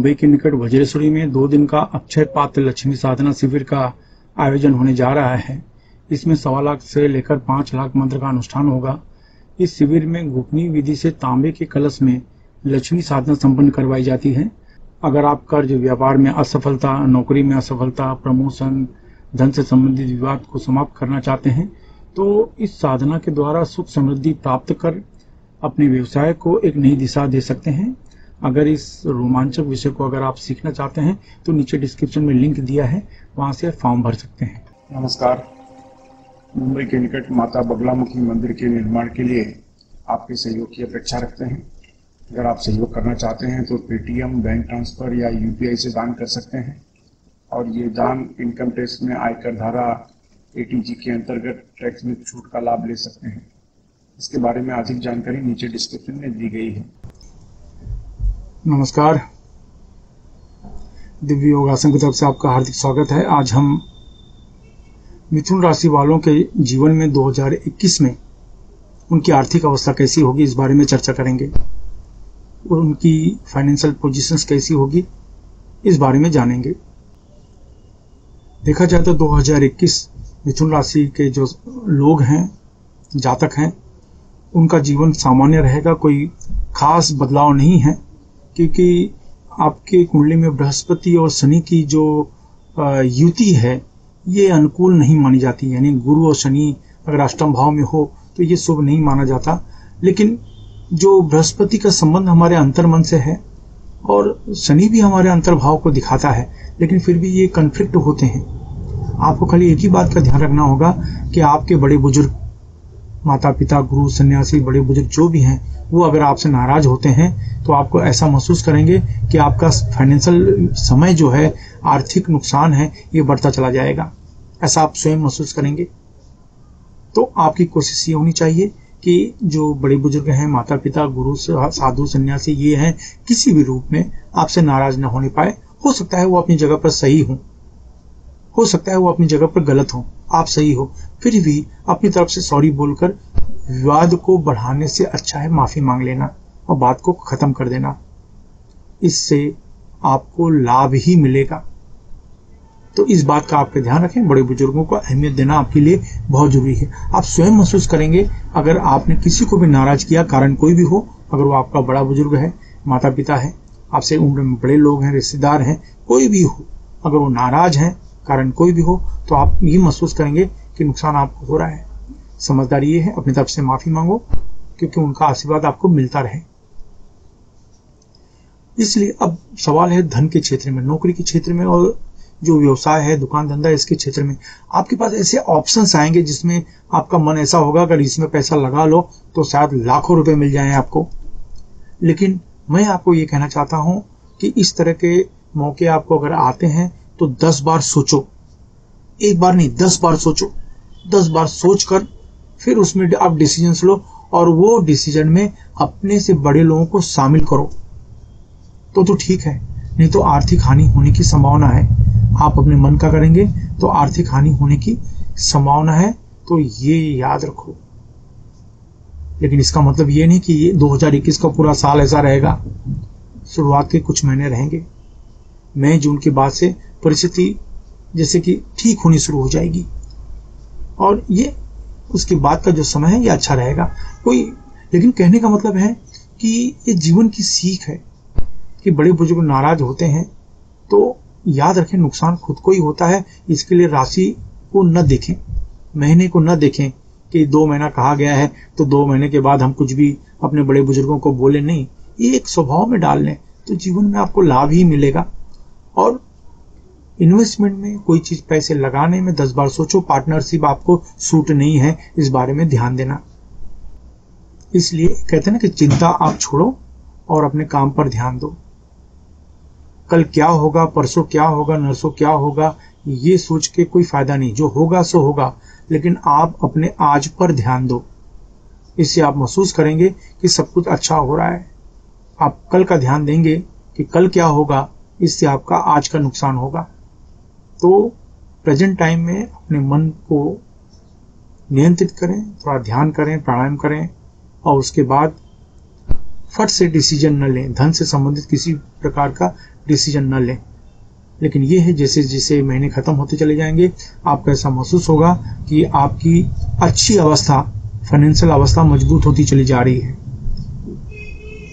मुंबई के निकट वज्रेश्वरी में 2 दिन का अक्षय पात्र लक्ष्मी साधना शिविर का आयोजन होने जा रहा है। इसमें 1.25 लाख से लेकर 5 लाख मंत्र का अनुष्ठान होगा। इस शिविर में गोपनीय विधि से तांबे के कलश में लक्ष्मी साधना संपन्न करवाई जाती है। अगर आप कर्ज, व्यापार में असफलता, नौकरी में असफलता, प्रमोशन, धन से संबंधित विवाद को समाप्त करना चाहते हैं तो इस साधना के द्वारा सुख समृद्धि प्राप्त कर अपने व्यवसाय को एक नई दिशा दे सकते हैं। अगर इस रोमांचक विषय को अगर आप सीखना चाहते हैं तो नीचे डिस्क्रिप्शन में लिंक दिया है, वहां से फॉर्म भर सकते हैं। नमस्कार। मुंबई के निकट माता बगलामुखी मंदिर के निर्माण के लिए आपके सहयोग की अपेक्षा रखते हैं। अगर आप सहयोग करना चाहते हैं तो पेटीएम, बैंक ट्रांसफर या यूपीआई से दान कर सकते हैं और ये दान इनकम टैक्स में आयकर धारा एटीजी के अंतर्गत टैक्स में छूट का लाभ ले सकते हैं। इसके बारे में अधिक जानकारी नीचे डिस्क्रिप्शन में दी गई है। नमस्कार, दिव्य योगासन की तरफ से आपका हार्दिक स्वागत है। आज हम मिथुन राशि वालों के जीवन में 2021 में उनकी आर्थिक अवस्था कैसी होगी इस बारे में चर्चा करेंगे और उनकी फाइनेंशियल पोजीशंस कैसी होगी इस बारे में जानेंगे। देखा जाए तो 2021 मिथुन राशि के जो लोग हैं, जातक हैं, उनका जीवन सामान्य रहेगा। कोई खास बदलाव नहीं है क्योंकि आपके कुंडली में बृहस्पति और शनि की जो युति है ये अनुकूल नहीं मानी जाती। यानी गुरु और शनि अगर अष्टम भाव में हो तो ये शुभ नहीं माना जाता। लेकिन जो बृहस्पति का संबंध हमारे अंतर्मन से है और शनि भी हमारे अंतर्भाव को दिखाता है, लेकिन फिर भी ये कन्फ्लिक्ट होते हैं। आपको खाली एक ही बात का ध्यान रखना होगा कि आपके बड़े बुजुर्ग, माता पिता, गुरु, सन्यासी, बड़े बुजुर्ग जो भी हैं, वो अगर आपसे नाराज होते हैं तो आपको ऐसा महसूस करेंगे कि आपका फाइनेंशियल समय जो है, आर्थिक नुकसान है, ये बढ़ता चला जाएगा। ऐसा आप स्वयं महसूस करेंगे। तो आपकी कोशिश ये होनी चाहिए कि जो बड़े बुजुर्ग हैं, माता पिता, गुरु, साधु, सन्यासी ये हैं, किसी भी रूप में आपसे नाराज न होने पाए। हो सकता है वो अपनी जगह पर सही हो सकता है वो अपनी जगह पर गलत हो, आप सही हो, फिर भी अपनी तरफ से सॉरी बोलकर विवाद को बढ़ाने से अच्छा है माफी मांग लेना और बात को खत्म कर देना। इससे आपको लाभ ही मिलेगा। तो इस बात का आपके ध्यान रखें। बड़े बुजुर्गों को अहमियत देना आपके लिए बहुत जरूरी है। आप स्वयं महसूस करेंगे अगर आपने किसी को भी नाराज किया, कारण कोई भी हो, अगर वो आपका बड़ा बुजुर्ग है, माता पिता है, आपसे उम्र में बड़े लोग हैं, रिश्तेदार हैं, कोई भी हो, अगर वो नाराज हैं, कारण कोई भी हो, तो आप ये महसूस करेंगे कि नुकसान आपको हो रहा है। समझदारी ये है, अपनी तरफ से माफी मांगो क्योंकि उनका आशीर्वाद आपको मिलता रहे। इसलिए अब सवाल है धन के क्षेत्र में, नौकरी के क्षेत्र में और जो व्यवसाय है, दुकान धंधा, इसके क्षेत्र में आपके पास ऐसे ऑप्शंस आएंगे जिसमें आपका मन ऐसा होगा अगर इसमें पैसा लगा लो तो शायद लाखों रुपए मिल जाएं आपको। लेकिन मैं आपको ये कहना चाहता हूं कि इस तरह के मौके आपको अगर आते हैं तो 10 बार सोचो। एक बार नहीं, 10 बार सोचो। 10 बार सोचकर फिर उसमें आप डिसीजंस लो और वो डिसीजन में अपने से बड़े लोगों को शामिल करो तो ठीक है, नहीं तो आर्थिक हानि होने की संभावना है। आप अपने मन का करेंगे तो आर्थिक हानि होने की संभावना है, तो ये याद रखो। लेकिन इसका मतलब ये नहीं कि ये 2021 का पूरा साल ऐसा रहेगा। शुरुआत के कुछ महीने रहेंगे। मई जून के बाद से परिस्थिति जैसे कि ठीक होनी शुरू हो जाएगी और ये उसके बाद का जो समय है ये अच्छा रहेगा। लेकिन कहने का मतलब है कि ये जीवन की सीख है कि बड़े बुजुर्ग नाराज होते हैं तो याद रखें नुकसान खुद को ही होता है। इसके लिए राशि को न देखें, महीने को न देखें कि 2 महीना कहा गया है तो 2 महीने के बाद हम कुछ भी अपने बड़े बुजुर्गों को बोले नहीं। ये एक स्वभाव में डाल लें तो जीवन में आपको लाभ ही मिलेगा। और इन्वेस्टमेंट में कोई चीज पैसे लगाने में 10 बार सोचो। पार्टनरशिप आपको सूट नहीं है, इस बारे में ध्यान देना। इसलिए कहते हैं ना कि चिंता आप छोड़ो और अपने काम पर ध्यान दो। कल क्या होगा, परसों क्या होगा, नरसों क्या होगा, ये सोच के कोई फायदा नहीं। जो होगा सो होगा, लेकिन आप अपने आज पर ध्यान दो। इससे आप महसूस करेंगे कि सब कुछ अच्छा हो रहा है। आप कल का ध्यान देंगे कि कल क्या होगा, इससे आपका आज का नुकसान होगा। तो प्रेजेंट टाइम में अपने मन को नियंत्रित करें, थोड़ा ध्यान करें, प्राणायाम करें और उसके बाद फट से डिसीजन न लें। धन से संबंधित किसी प्रकार का डिसीजन न लें। लेकिन ये है जैसे जैसे महीने खत्म होते चले जाएंगे आपको ऐसा महसूस होगा कि आपकी अच्छी अवस्था, फाइनेंशियल अवस्था मजबूत होती चली जा रही है।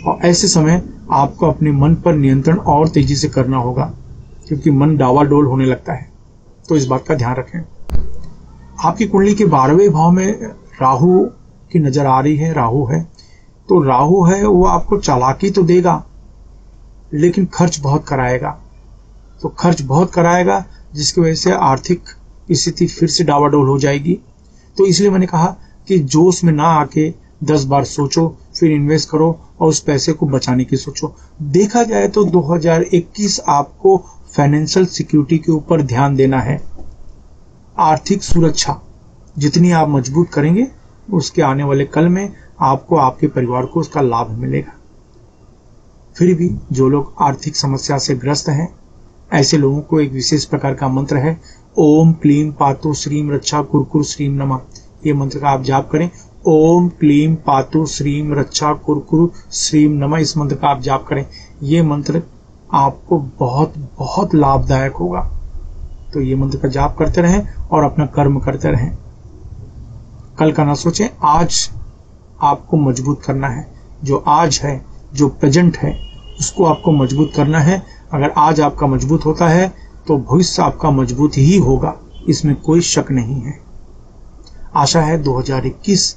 और ऐसे समय आपको अपने मन पर नियंत्रण और तेजी से करना होगा, क्योंकि मन डावाडोल होने लगता है। तो इस बात का ध्यान रखें। आपकी कुंडली के 12वें भाव में राहु की नजर आ रही है। राहु है तो राहु है वो आपको चालाकी तो देगा लेकिन खर्च बहुत कराएगा। तो खर्च बहुत कराएगा जिसकी वजह से आर्थिक स्थिति फिर से डावाडोल हो जाएगी। तो इसलिए मैंने कहा कि जोश में ना आके 10 बार सोचो, फिर इन्वेस्ट करो और उस पैसे को बचाने की सोचो। देखा जाए तो 2021 आपको फाइनेंशियल सिक्योरिटी के ऊपर ध्यान देना है। आर्थिक सुरक्षा जितनी आप मजबूत करेंगे उसके आने वाले कल में आपको, आपके परिवार को उसका लाभ मिलेगा। फिर भी जो लोग आर्थिक समस्या से ग्रस्त हैं ऐसे लोगों को एक विशेष प्रकार का मंत्र है, ओम क्लीम पातु श्रीम रक्षा कुरकुर श्रीम नमः। ये मंत्र का आप जाप करें, ओम क्लीम पातु श्रीम रक्षा कुरकुर श्रीम नमः। इस मंत्र का आप जाप करें, ये मंत्र आपको बहुत बहुत लाभदायक होगा। तो ये मंत्र का जाप करते रहें और अपना कर्म करते रहें। कल का ना सोचें, आज आपको मजबूत करना है। जो आज है, जो प्रेजेंट है, उसको आपको मजबूत करना है। अगर आज आपका मजबूत होता है तो भविष्य आपका मजबूत ही होगा, इसमें कोई शक नहीं है। आशा है 2021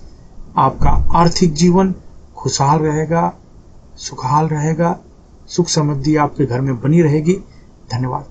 आपका आर्थिक जीवन खुशहाल रहेगा, सुखहाल रहेगा, सुख समृद्धि आपके घर में बनी रहेगी। धन्यवाद।